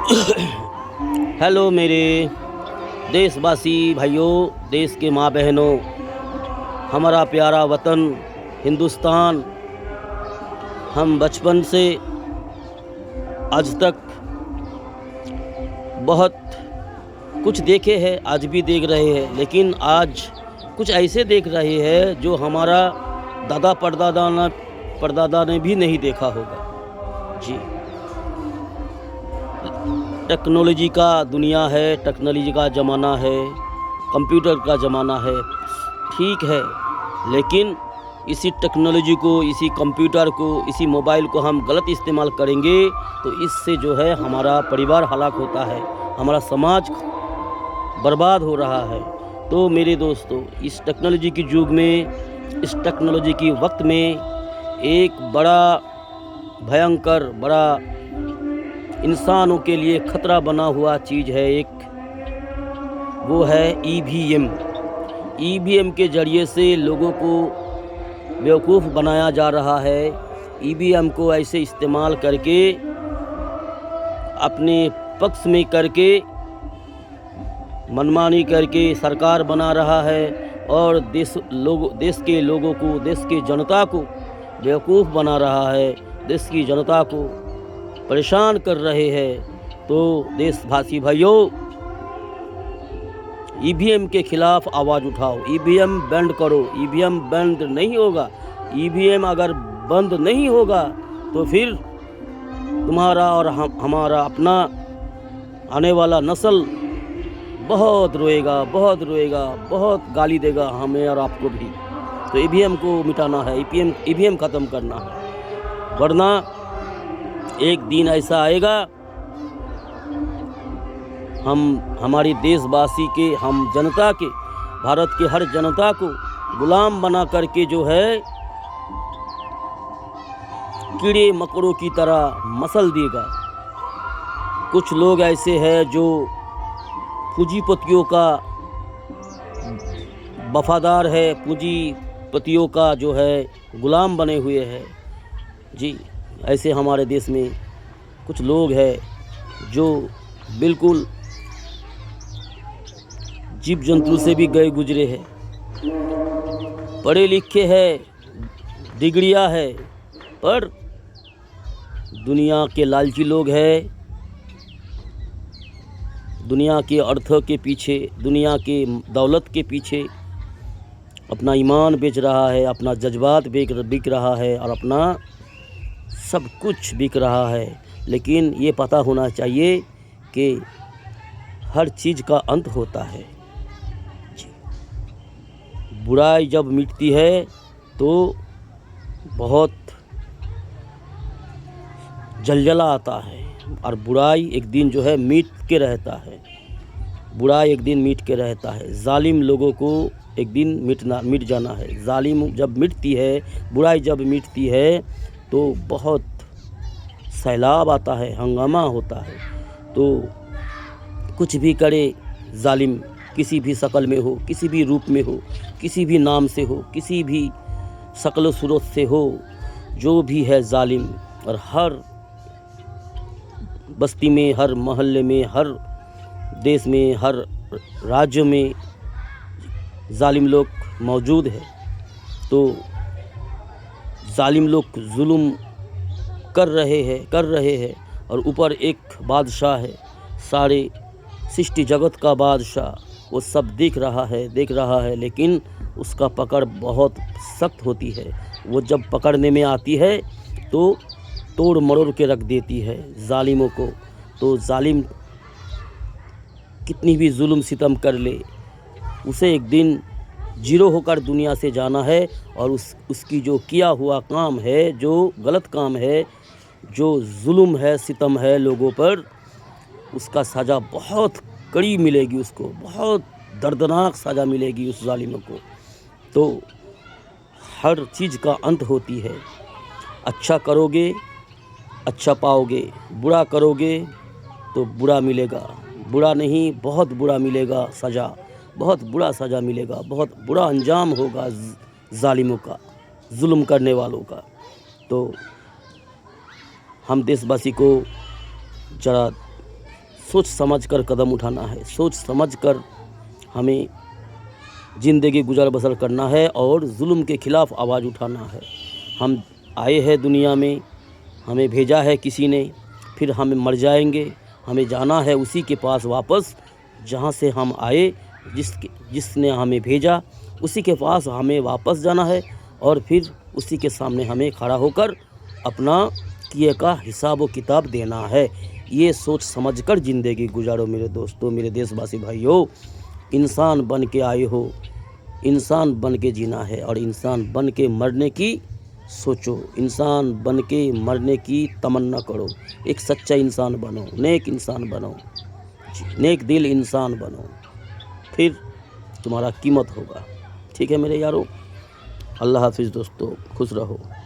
Hello मेरे देशवासी भाइयों, देश के माँ बहनों, हमारा प्यारा वतन हिंदुस्तान। हम बचपन से आज तक बहुत कुछ देखे हैं, आज भी देख रहे हैं, लेकिन आज कुछ ऐसे देख रहे हैं जो हमारा दादा परदादा ने भी नहीं देखा होगा जी। टेक्नोलॉजी का दुनिया है, टेक्नोलॉजी का ज़माना है, कंप्यूटर का ज़माना है, ठीक है, लेकिन इसी टेक्नोलॉजी को, इसी कंप्यूटर को, इसी मोबाइल को हम गलत इस्तेमाल करेंगे तो इससे जो है हमारा परिवार हलाक होता है, हमारा समाज बर्बाद हो रहा है। तो मेरे दोस्तों, इस टेक्नोलॉजी के युग में, इस टेक्नोलॉजी के वक्त में एक बड़ा भयंकर, बड़ा इंसानों के लिए ख़तरा बना हुआ चीज़ है एक, वो है ईवीएम। ईवीएम के ज़रिए से लोगों को बेवकूफ़ बनाया जा रहा है। ईवीएम को ऐसे इस्तेमाल करके, अपने पक्ष में करके, मनमानी करके सरकार बना रहा है और देश के लोगों को, देश की जनता को बेवकूफ़ बना रहा है, देश की जनता को परेशान कर रहे हैं। तो देशवासी भाइयों, ईवीएम के खिलाफ आवाज़ उठाओ, ईवीएम बंद करो। ईवीएम बंद नहीं होगा। ईवीएम अगर बंद नहीं होगा तो फिर तुम्हारा और हमारा अपना आने वाला नस्ल बहुत रोएगा, बहुत रोएगा, बहुत गाली देगा हमें और आपको भी। तो ईवीएम को मिटाना है, ईवीएम ख़त्म करना है, वरना एक दिन ऐसा आएगा हमारी देशवासी के, हम जनता के, भारत के हर जनता को गुलाम बना करके जो है कीड़े मकोड़ों की तरह मसल देगा। कुछ लोग ऐसे हैं जो पूंजीपतियों का वफादार है, पूंजीपतियों का जो है गुलाम बने हुए हैं जी। ऐसे हमारे देश में कुछ लोग हैं जो बिल्कुल जीव जंतु से भी गए गुजरे हैं, पढ़े लिखे हैं, डिग्रियां है, पर दुनिया के लालची लोग हैं, दुनिया के अर्थों के पीछे, दुनिया के दौलत के पीछे अपना ईमान बेच रहा है, अपना जज्बात बिक रहा है और अपना सब कुछ बिक रहा है। लेकिन ये पता होना चाहिए कि हर चीज़ का अंत होता है। बुराई जब मिटती है तो बहुत जलजला आता है और बुराई एक दिन जो है मिट के रहता है। बुराई एक दिन मिट के रहता है। जालिम लोगों को एक दिन मिट जाना है। जालिम जब मिटती है, बुराई जब मिटती है तो बहुत सैलाब आता है, हंगामा होता है। तो कुछ भी करे जालिम, किसी भी शक्ल में हो, किसी भी रूप में हो, किसी भी नाम से हो, किसी भी शक्ल सूरत से हो, जो भी है जालिम, और हर बस्ती में, हर मोहल्ले में, हर देश में, हर राज्य में जालिम लोग मौजूद है। तो जालिम लोग जुल्म कर रहे हैं और ऊपर एक बादशाह है, सारे सृष्टि जगत का बादशाह, वो सब देख रहा है, लेकिन उसका पकड़ बहुत सख्त होती है। वो जब पकड़ने में आती है तो तोड़ मरोड़ के रख देती है जालिमों को। तो जालिम कितनी भी जुल्म सितम कर ले, उसे एक दिन जीरो होकर दुनिया से जाना है और उसकी जो किया हुआ काम है, जो गलत काम है, जो जुल्म है, सितम है लोगों पर, उसका सज़ा बहुत कड़ी मिलेगी, उसको बहुत दर्दनाक सज़ा मिलेगी उस जालिम को। तो हर चीज़ का अंत होती है। अच्छा करोगे अच्छा पाओगे, बुरा करोगे तो बुरा मिलेगा, बुरा नहीं बहुत बुरा मिलेगा सज़ा, बहुत बुरा सज़ा मिलेगा, बहुत बुरा अंजाम होगा जालिमों का, जुल्म करने वालों का। तो हम देशवासी को जरा सोच समझ कर कदम उठाना है, सोच समझ कर हमें ज़िंदगी गुजर बसर करना है और जुल्म के ख़िलाफ़ आवाज़ उठाना है। हम आए हैं दुनिया में, हमें भेजा है किसी ने, फिर हम मर जाएंगे, हमें जाना है उसी के पास वापस जहाँ से हम आए, जिसने हमें भेजा उसी के पास हमें वापस जाना है और फिर उसी के सामने हमें खड़ा होकर अपना किए का हिसाब व किताब देना है। ये सोच समझकर ज़िंदगी गुजारो मेरे दोस्तों, मेरे देशवासी भाइयों। इंसान बन के आए हो, इंसान बन के जीना है और इंसान बन के मरने की सोचो, इंसान बन के मरने की तमन्ना करो। एक सच्चा इंसान बनो, नेक इंसान बनो, नेक दिल इंसान बनो, फिर तुम्हारा कीमत होगा। ठीक है मेरे यारों, अल्लाह हाफिज़ दोस्तों, खुश रहो।